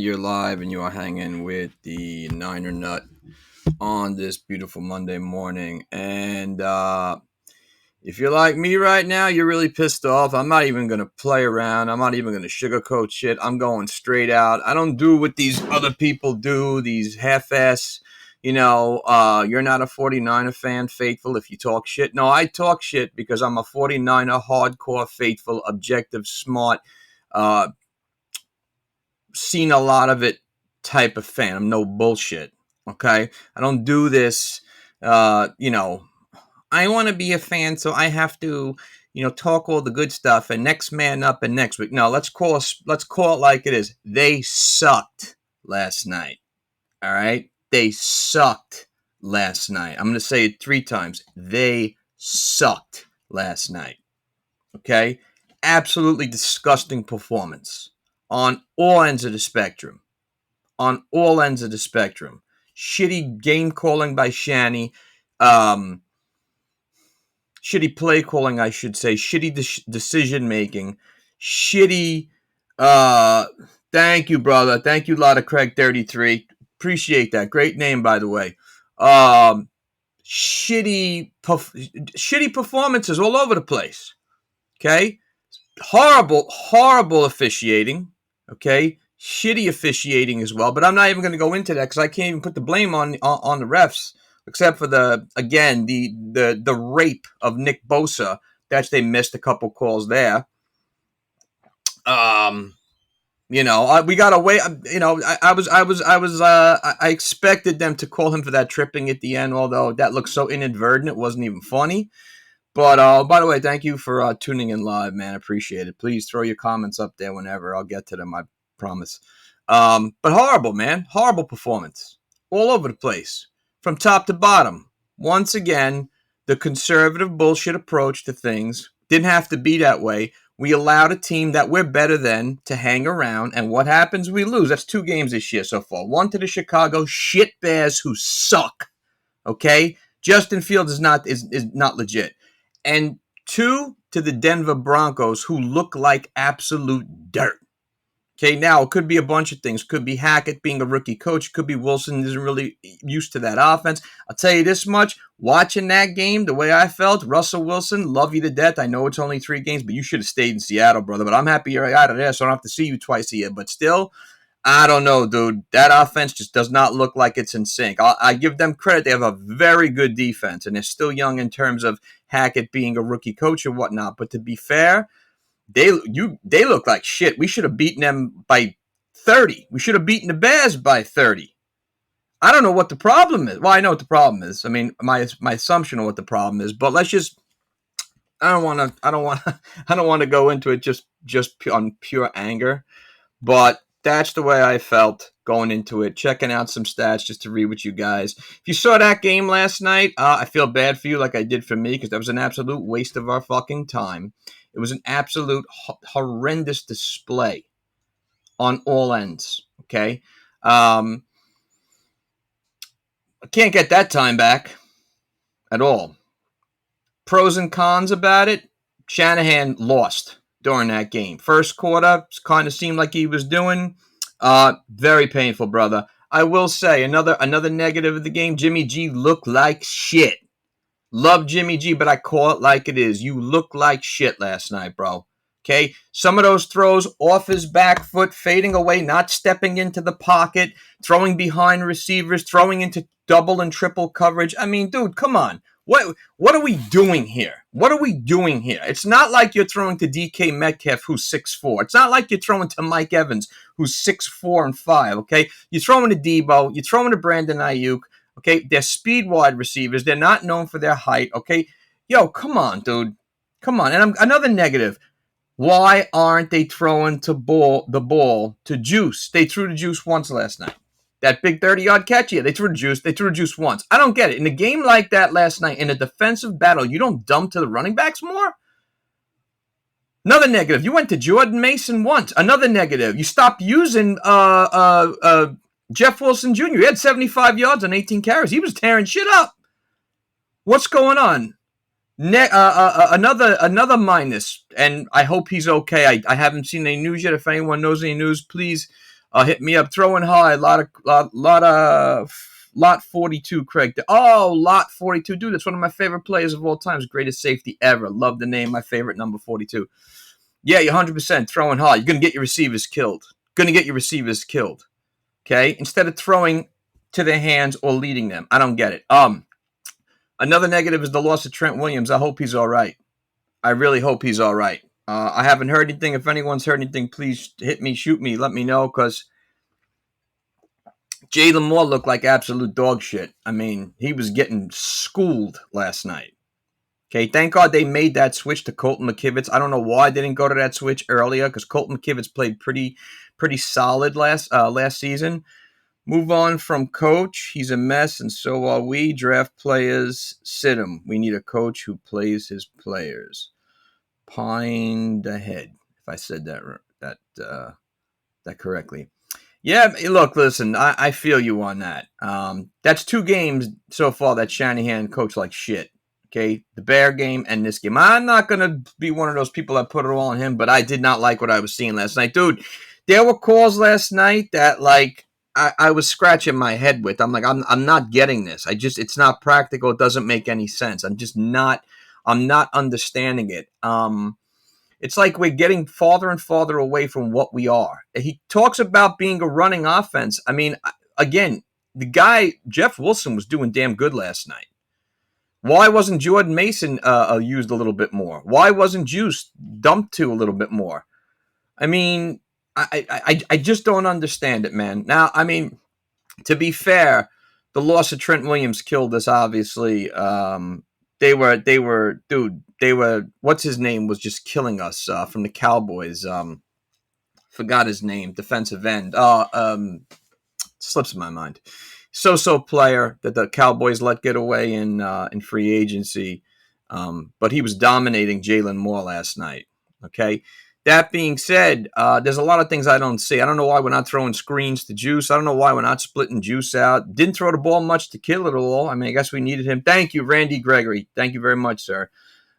you're live and you are hanging with the Niner Nut on this beautiful Monday morning. And if you're like me right now, you're really pissed off. I'm not even going to play around. I'm not even going to sugarcoat shit. I'm going straight out. I don't do what these other people do, these half-ass, you're not a 49er fan, faithful, if you talk shit. No, I talk shit because I'm a 49er hardcore, faithful, objective, smart, seen a lot of it type of fan. I'm no bullshit. Okay. I don't do this. I want to be a fan, so I have to, talk all the good stuff and next man up and next week. No, let's call it like it is. They sucked last night. All right. They sucked last night. I'm going to say it 3 times. They sucked last night. Okay. Absolutely disgusting performance. On all ends of the spectrum. Shitty game calling by Shanny. Shitty play calling, I should say. Shitty decision making. Shitty. Thank you, brother. Thank you, Lotta Craig 33. Appreciate that. Great name, by the way. Shitty performances all over the place. Okay? Horrible officiating. Okay? Shitty officiating as well. But I'm not even going to go into that because I can't even put the blame on the refs, except for the rape of Nick Bosa. That they missed a couple calls there. We got to wait. I expected them to call him for that tripping at the end, although that looked so inadvertent, it wasn't even funny. But by the way, thank you for tuning in live, man. I appreciate it. Please throw your comments up there whenever. I'll get to them, I promise. But horrible, man. Horrible performance. All over the place. From top to bottom. Once again, the conservative bullshit approach to things. Didn't have to be that way. We allowed a team that we're better than to hang around, and what happens? We lose. That's 2 games this year so far. 1 to the Chicago shit bears who suck. Okay? Justin Fields is not legit. And 2 to the Denver Broncos who look like absolute dirt. Okay, now it could be a bunch of things. Could be Hackett being a rookie coach. Could be Wilson isn't really used to that offense. I'll tell you this much. Watching that game, the way I felt, Russell Wilson, love you to death. I know it's only 3 games, but you should have stayed in Seattle, brother. But I'm happy you're out of there, so I don't have to see you twice a year. But still, I don't know, dude. That offense just does not look like it's in sync. I give them credit. They have a very good defense, and they're still young in terms of Hackett being a rookie coach and whatnot. But to be fair, they look like shit. We should have beaten them by 30. We should have beaten the Bears by 30. I don't know what the problem is. Well, I know what the problem is. I mean, my assumption of what the problem is. But let's just. I don't want to go into it just on pure anger. But that's the way I felt going into it. Checking out some stats just to read with you guys. If you saw that game last night, I feel bad for you like I did for me because that was an absolute waste of our fucking time. It was an absolute horrendous display on all ends, okay? I can't get that time back at all. Pros and cons about it, Shanahan lost during that game. First quarter, kind of seemed like he was doing. Very painful, brother. I will say, another negative of the game, Jimmy G looked like shit. Love Jimmy G, but I call it like it is. You look like shit last night, bro. Okay? Some of those throws off his back foot, fading away, not stepping into the pocket, throwing behind receivers, throwing into double and triple coverage. I mean, dude, come on. What are we doing here? It's not like you're throwing to DK Metcalf, who's 6'4". It's not like you're throwing to Mike Evans, who's 6'4" and 5, okay? You're throwing to Debo. You're throwing to Brandon Ayuk. Okay, they're speed wide receivers. They're not known for their height, okay? Yo, come on, dude. Come on. And another negative. Why aren't they throwing the ball to Juice? They threw to Juice once last night. That big 30-yard catch, yeah, they threw to Juice once. I don't get it. In a game like that last night, in a defensive battle, you don't dump to the running backs more? Another negative. You went to Jordan Mason once. Another negative. You stopped using Jeff Wilson Jr. He had 75 yards on 18 carries. He was tearing shit up. What's going on? Another minus, and I hope he's okay. I haven't seen any news yet. If anyone knows any news, please Hit me up. Throwing high. Lot 42, Craig. Oh, Lot 42. Dude, that's one of my favorite players of all time. Greatest safety ever. Love the name. My favorite number 42. Yeah, you're 100% throwing high. You're going to get your receivers killed. Okay? Instead of throwing to their hands or leading them. I don't get it. Another negative is the loss of Trent Williams. I hope he's all right. I really hope he's all right. I haven't heard anything. If anyone's heard anything, please hit me, shoot me, let me know, because Jalen Moore looked like absolute dog shit. I mean, he was getting schooled last night. Okay, thank God they made that switch to Colton McKivitz. I don't know why they didn't go to that switch earlier, because Colton McKivitz played pretty solid last season. Move on from coach. He's a mess, and so are we. Draft players, sit him. We need a coach who plays his players. Pine the head, if I said that correctly. Yeah, look, listen, I feel you on that. That's 2 games so far that Shanahan coached like shit. Okay, the Bear game and this game. I'm not going to be one of those people that put it all on him, but I did not like what I was seeing last night. Dude, there were calls last night that, like, I was scratching my head with. I'm like, I'm not getting this. It's not practical. It doesn't make any sense. I'm not understanding it. It's like we're getting farther and farther away from what we are. He talks about being a running offense. I mean, again, the guy, Jeff Wilson, was doing damn good last night. Why wasn't Jordan Mason used a little bit more? Why wasn't Juice dumped to a little bit more? I mean, I just don't understand it, man. Now, I mean, to be fair, the loss of Trent Williams killed us, obviously. What's his name was just killing us from the Cowboys. Forgot his name, defensive end. Slips my mind. So player that the Cowboys let get away in free agency. But he was dominating Jalen Moore last night. Okay. That being said, there's a lot of things I don't see. I don't know why we're not throwing screens to Juice. I don't know why we're not splitting Juice out. Didn't throw the ball much to kill it all. I mean, I guess we needed him. Thank you, Randy Gregory. Thank you very much, sir.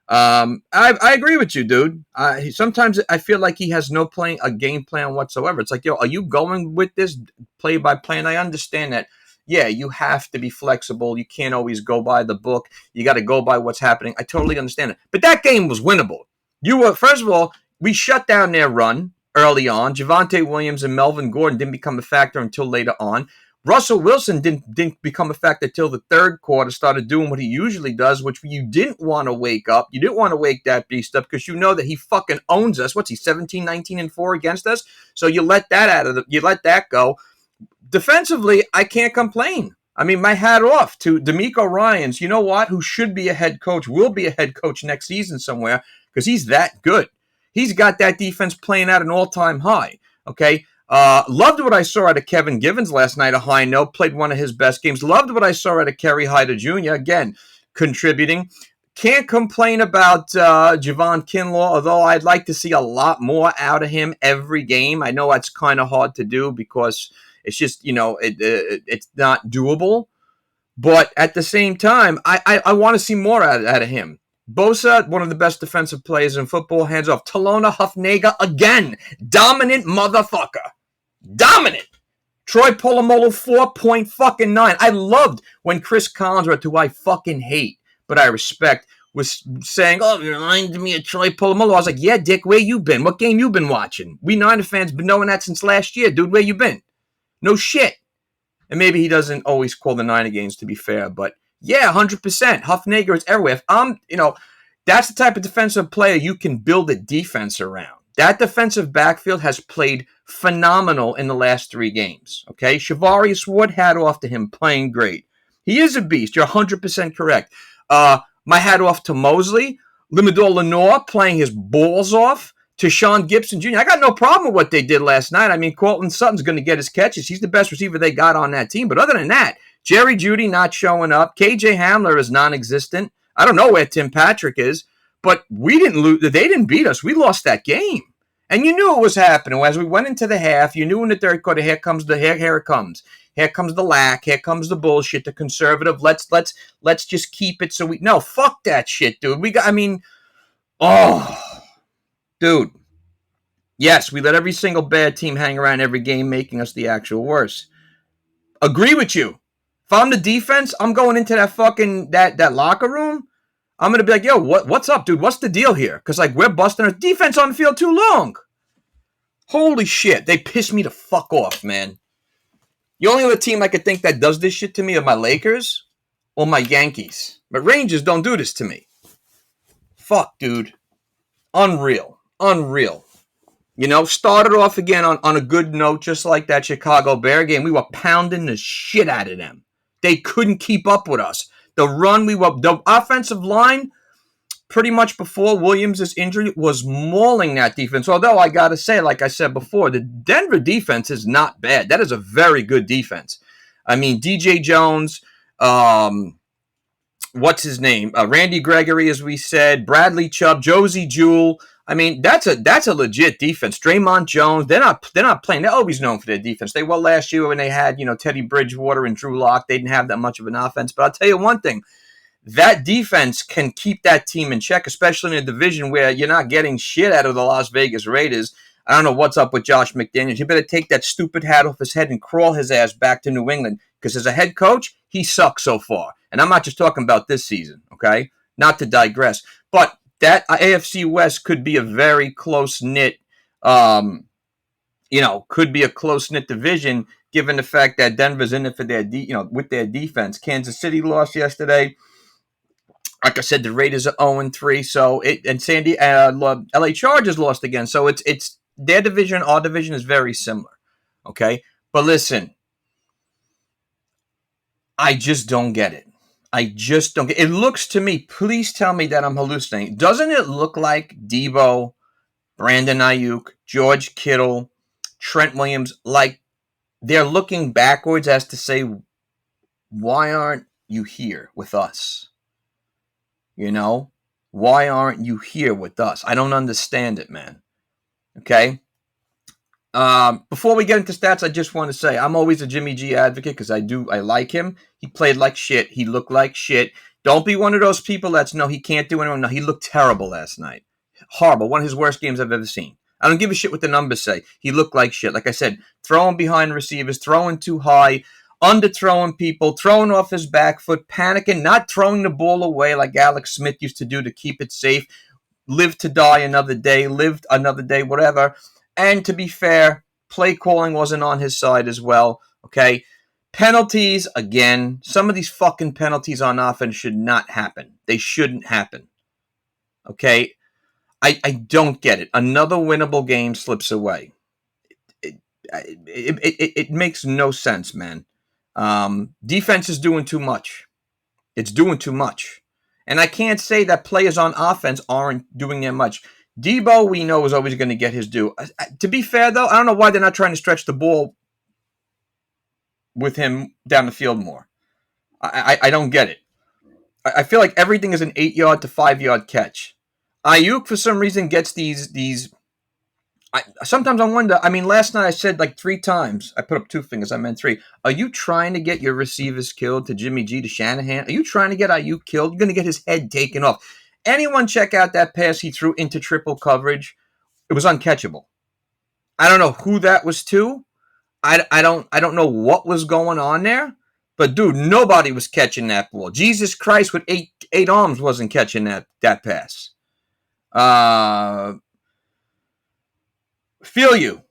I agree with you, dude. Sometimes I feel like he has no a game plan whatsoever. It's like, yo, are you going with this play by play? And I understand that. Yeah, you have to be flexible. You can't always go by the book. You got to go by what's happening. I totally understand it. But that game was winnable. First of all, we shut down their run early on. Javonte Williams and Melvin Gordon didn't become a factor until later on. Russell Wilson didn't become a factor until the third quarter, started doing what he usually does, which you didn't want to wake up. You didn't want to wake that beast up because you know that he fucking owns us. What's he, 17, 19, and 4 against us? So you let that go. Defensively, I can't complain. I mean, my hat off to D'Amico Ryans. You know what? Who should be a head coach, will be a head coach next season somewhere because he's that good. He's got that defense playing at an all-time high. Okay. Loved what I saw out of Kevin Givens last night, a high note, played one of his best games. Loved what I saw out of Kerry Hyder Jr., again, contributing. Can't complain about Javon Kinlaw, although I'd like to see a lot more out of him every game. I know that's kind of hard to do because it's just, it's not doable. But at the same time, I want to see more out of him. Bosa, one of the best defensive players in football, hands off. Talona Hufnagel, again, dominant motherfucker. Dominant. Troy Polamalu, 4.9. I loved when Chris Collinsworth, who I fucking hate, but I respect, was saying, oh, you reminded me of Troy Polamalu. I was like, yeah, Dick, where you been? What game you been watching? We Niner fans been knowing that since last year. Dude, where you been? No shit. And maybe he doesn't always call the Niner games, to be fair, but yeah, 100%. Hufnagel is everywhere. That's the type of defensive player you can build a defense around. That defensive backfield has played phenomenal in the last 3 games. Okay, Shavarius Wood, hat off to him, playing great. He is a beast. You're 100% correct. My hat off to Mosley. Limador Lenore playing his balls off. To Sean Gibson Jr. I got no problem with what they did last night. I mean, Courtland Sutton's going to get his catches. He's the best receiver they got on that team. But other than that, Jerry Jeudy not showing up. KJ Hamler is non-existent. I don't know where Tim Patrick is, but we didn't lose. They didn't beat us. We lost that game. And you knew it was happening. As we went into the half, you knew in the third quarter, here it comes. Here comes the lack. Here comes the bullshit, the conservative. Let's just keep it so no, fuck that shit, dude. Dude. Yes, we let every single bad team hang around every game, making us the actual worst. Agree with you. If I'm the defense, I'm going into that fucking that locker room. I'm gonna be like, yo, what's up, dude? What's the deal here? Because like we're busting our defense on the field too long. Holy shit, they pissed me the fuck off, man. The only other team I could think that does this shit to me are my Lakers or my Yankees. But Rangers don't do this to me. Fuck, dude. Unreal. Unreal. You know, started off again on a good note, just like that Chicago Bear game. We were pounding the shit out of them. They couldn't keep up with us. The offensive line, pretty much before Williams' injury, was mauling that defense. Although I got to say, like I said before, the Denver defense is not bad. That is a very good defense. I mean, DJ Jones, what's his name? Randy Gregory, as we said, Bradley Chubb, Josie Jewell. I mean, that's a legit defense. Draymond Jones, they're not playing. They're always known for their defense. They were last year when they had, Teddy Bridgewater and Drew Lock. They didn't have that much of an offense. But I'll tell you one thing. That defense can keep that team in check, especially in a division where you're not getting shit out of the Las Vegas Raiders. I don't know what's up with Josh McDaniels. You better take that stupid hat off his head and crawl his ass back to New England. Because as a head coach, he sucks so far. And I'm not just talking about this season, okay? Not to digress. But that AFC West could be a very close-knit, could be a close-knit division, given the fact that Denver's in it for their, with their defense. Kansas City lost yesterday. Like I said, the Raiders are 0-3, so LA Chargers lost again. So it's their division, our division is very similar. Okay? But listen, I just don't get it. It looks to me, please tell me that I'm hallucinating. Doesn't it look like Debo, Brandon Ayuk, George Kittle, Trent Williams, like they're looking backwards as to say, why aren't you here with us? Why aren't you here with us? I don't understand it, man. Okay? Before we get into stats, I just want to say I'm always a Jimmy G advocate because I like him. He played like shit. He looked like shit. Don't be one of those people that's, no, he can't do anything. No, he looked terrible last night. Horrible. One of his worst games I've ever seen. I don't give a shit what the numbers say. He looked like shit. Like I said, throwing behind receivers, throwing too high, underthrowing people, throwing off his back foot, panicking, not throwing the ball away like Alex Smith used to do to keep it safe. Live to die another day, whatever. And to be fair, play calling wasn't on his side as well. Okay? Penalties, again, some of these fucking penalties on offense should not happen. They shouldn't happen. Okay? I don't get it. Another winnable game slips away. It makes no sense, man. Defense is doing too much. It's doing too much. And I can't say that players on offense aren't doing that much. Debo, we know, is always going to get his due. To be fair, though, I don't know why they're not trying to stretch the ball with him down the field more. I don't get it. I feel like everything is an 8-yard to 5-yard catch. Ayuk, for some reason, gets these. Sometimes I wonder. I mean, last night I said like 3 times. I put up 2 fingers. I meant 3. Are you trying to get your receivers killed to Jimmy G to Shanahan? Are you trying to get Ayuk killed? You're going to get his head taken off. Anyone check out that pass he threw into triple coverage? It was uncatchable. I don't know who that was to. I don't know what was going on there. But dude, nobody was catching that ball. Jesus Christ, with eight arms wasn't catching that pass. Feel you.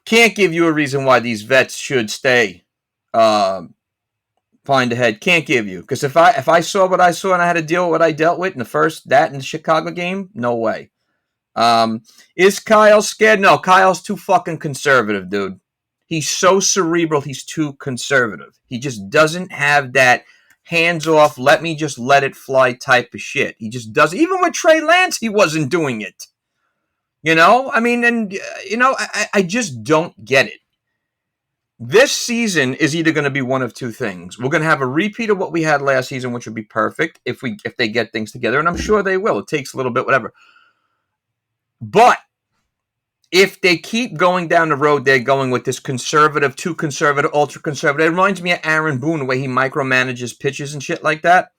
Can't give you a reason why these vets should stay. Find ahead. Can't give you. Because if I saw what I saw and I had to deal with what I dealt with in the Chicago game, no way. Is Kyle scared? No, Kyle's too fucking conservative, dude. He's so cerebral, he's too conservative. He just doesn't have that hands off, let it fly type of shit. He just doesn't. Even with Trey Lance, he wasn't doing it. I mean, and, I just don't get it. This season is either going to be one of 2 things. We're going to have a repeat of what we had last season, which would be perfect if they get things together, and I'm sure they will. It takes a little bit, whatever. But if they keep going down the road they're going with this conservative, too conservative, ultra conservative, it reminds me of Aaron Boone, the way he micromanages pitches and shit like that.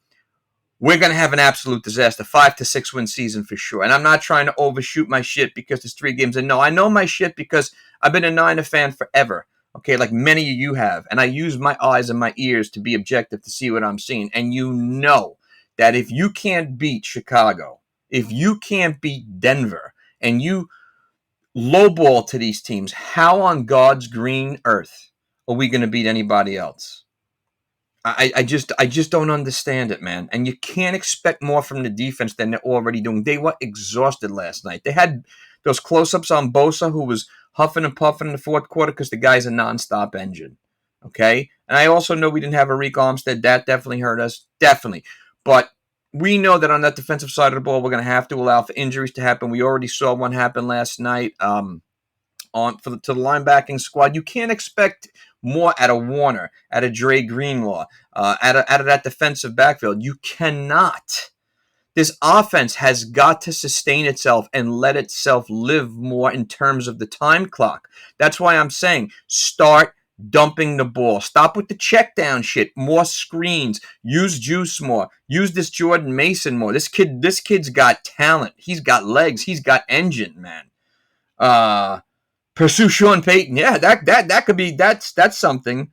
we're going to have an absolute disaster, 5-6 win season for sure. And I'm not trying to overshoot my shit because there's 3 games. And no, I know my shit because I've been a Niner fan forever. Okay, like many of you have. And I use my eyes and my ears to be objective to see what I'm seeing. And you know that if you can't beat Chicago, if you can't beat Denver, and you lowball to these teams, how on God's green earth are we going to beat anybody else? I just don't understand it, man. And you can't expect more from the defense than they're already doing. They were exhausted last night. They had those close-ups on Bosa, who was huffing and puffing in the fourth quarter because the guy's a nonstop engine. Okay? And I also know we didn't have Arik Armstead. That definitely hurt us. Definitely. But we know that on that defensive side of the ball, we're going to have to allow for injuries to happen. We already saw one happen last night to the linebacking squad. You can't expect more out of Warner, out of Dre Greenlaw, out of that defensive backfield. You cannot. This offense has got to sustain itself and let itself live more in terms of the time clock. That's why I'm saying start dumping the ball. Stop with the check down shit. More screens. Use Juice more. Use this Jordan Mason more. This kid's got talent. He's got legs. He's got engine, man. Pursue Sean Payton. Yeah, that could be that's something.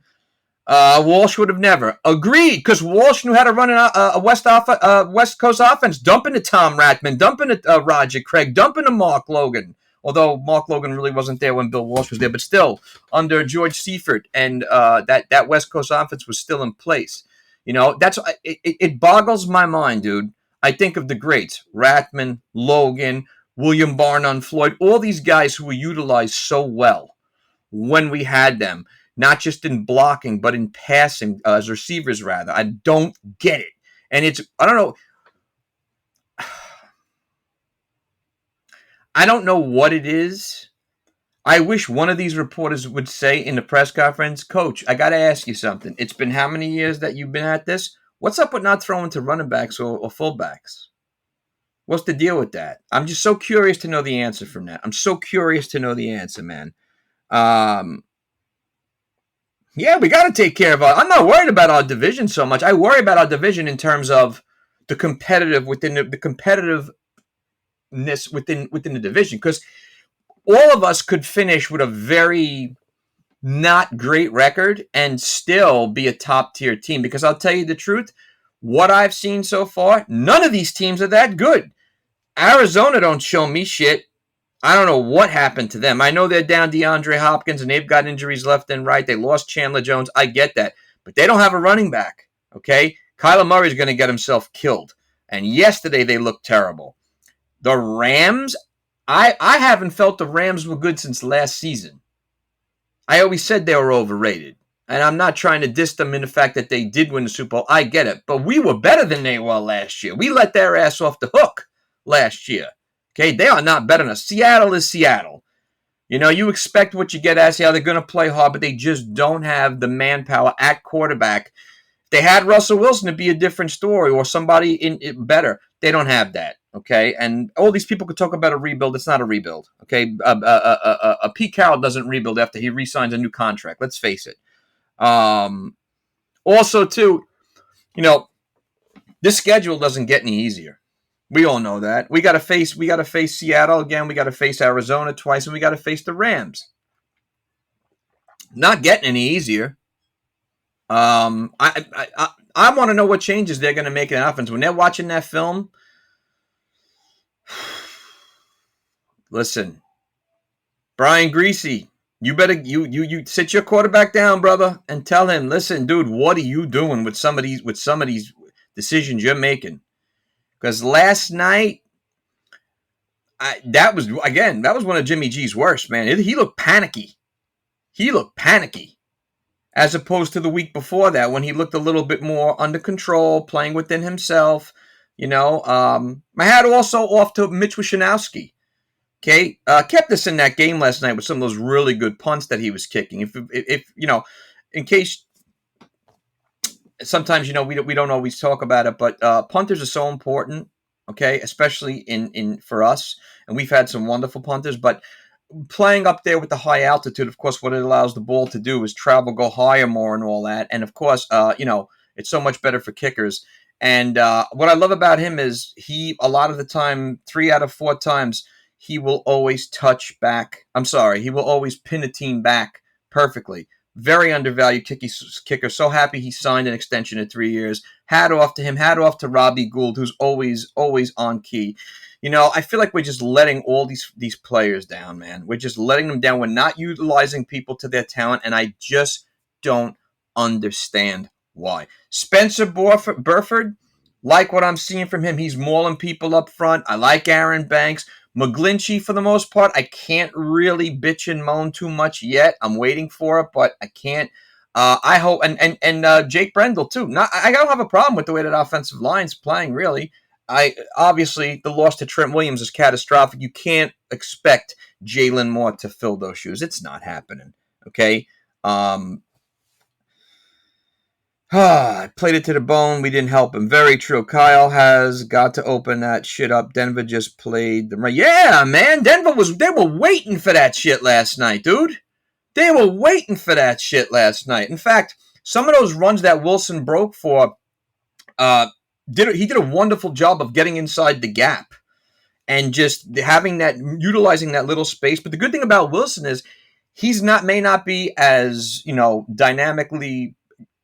Walsh would have never agreed because Walsh knew how to run a West Coast offense, dumping to Tom Ratman, dumping to Roger Craig, dumping to Mark Logan. Although Mark Logan really wasn't there when Bill Walsh was there, but still under George Seifert and that West Coast offense was still in place. You know, it boggles my mind, dude. I think of the greats: Ratman, Logan, William Barnum, Floyd, all these guys who were utilized so well when we had them, not just in blocking, but in passing, as receivers, rather. I don't get it. And I don't know. I don't know what it is. I wish one of these reporters would say in the press conference, Coach, I got to ask you something. It's been how many years that you've been at this? What's up with not throwing to running backs or fullbacks? What's the deal with that? I'm just so curious to know the answer from that. I'm so curious to know the answer, man. Yeah, we got to take care of I'm not worried about our division so much. I worry about our division in terms of the competitive within the competitiveness within the division, because all of us could finish with a very not great record and still be a top tier team. Because I'll tell you the truth, what I've seen so far, none of these teams are that good. Arizona don't show me shit. I don't know what happened to them. I know they're down DeAndre Hopkins and they've got injuries left and right. They lost Chandler Jones. I get that. But they don't have a running back, okay? Kyler Murray's going to get himself killed. And yesterday they looked terrible. The Rams, I haven't felt the Rams were good since last season. I always said they were overrated. And I'm not trying to diss them in the fact that they did win the Super Bowl. I get it. But we were better than they were last year. We let their ass off the hook last year. Okay, they are not better than us. Seattle is Seattle. You know, you expect what you get at Seattle. They're going to play hard, but they just don't have the manpower at quarterback. They had Russell Wilson to be a different story or somebody in better. They don't have that, okay? And all these people could talk about a rebuild. It's not a rebuild, okay? Pete Carroll doesn't rebuild after he re-signs a new contract. Let's face it. Also, too, you know, this schedule doesn't get any easier. We all know that. We got to face Seattle again. We got to face Arizona twice, and we got to face the Rams. Not getting any easier. I want to know what changes they're going to make in offense when they're watching that film. Listen, Brian Greasy, you better you sit your quarterback down, brother, and tell him, listen, dude, what are you doing with some of these decisions you're making? Because last night, that was one of Jimmy G's worst, man. He looked panicky. As opposed to the week before that when he looked a little bit more under control, playing within himself. You know, my hat also off to Mitch Wishnowsky. Okay, kept us in that game last night with some of those really good punts that he was kicking. If you know, in case sometimes you know we don't always talk about it, but punters are so important. Okay, especially in for us, and we've had some wonderful punters, but playing up there with the high altitude, of course, what it allows the ball to do is travel, go higher more and all that. And of course, you know, it's so much better for kickers. And what I love about him is a lot of the time, 3 out of 4 times, he will always touch back. I'm sorry, he will always pin a team back perfectly. Very undervalued kicker. So happy he signed an extension of 3 years. Hat off to him. Hat off to Robbie Gould, who's always on key. I feel like we're just letting all these players down, man. We're just letting them down. We're not utilizing people to their talent, and I just don't understand why. Spencer Burford, like what I'm seeing from him. He's mauling people up front. I like Aaron Banks. McGlinchey, for the most part, I can't really bitch and moan too much yet. I'm waiting for it, but I can't. I hope, and Jake Brendel too. I don't have a problem with the way that offensive line's playing. Really, I obviously the loss to Trent Williams is catastrophic. You can't expect Jalen Moore to fill those shoes. It's not happening. Okay. I played it to the bone. We didn't help him. Very true. Kyle has got to open that shit up. Denver just played the right. Yeah, man. They were waiting for that shit last night, dude. They were waiting for that shit last night. In fact, some of those runs that Wilson broke for, he did a wonderful job of getting inside the gap and just utilizing that little space. But the good thing about Wilson is may not be as, dynamically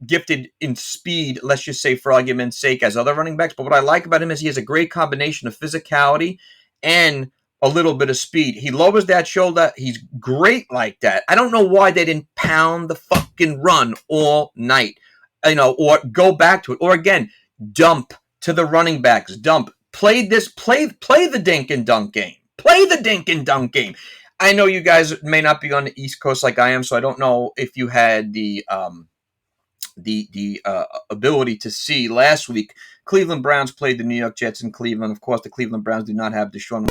gifted in speed, let's just say for argument's sake, as other running backs. But what I like about him is he has a great combination of physicality and a little bit of speed. He lowers that shoulder. He's great like that. I don't know why they didn't pound the fucking run all night, or go back to it. Or again, dump to the running backs. Dump. Play the dink and dunk game. Play the dink and dunk game. I know you guys may not be on the East Coast like I am, so I don't know if you had the ability to see last week. Cleveland Browns played the New York Jets in Cleveland. Of course, the Cleveland Browns do not have Deshaun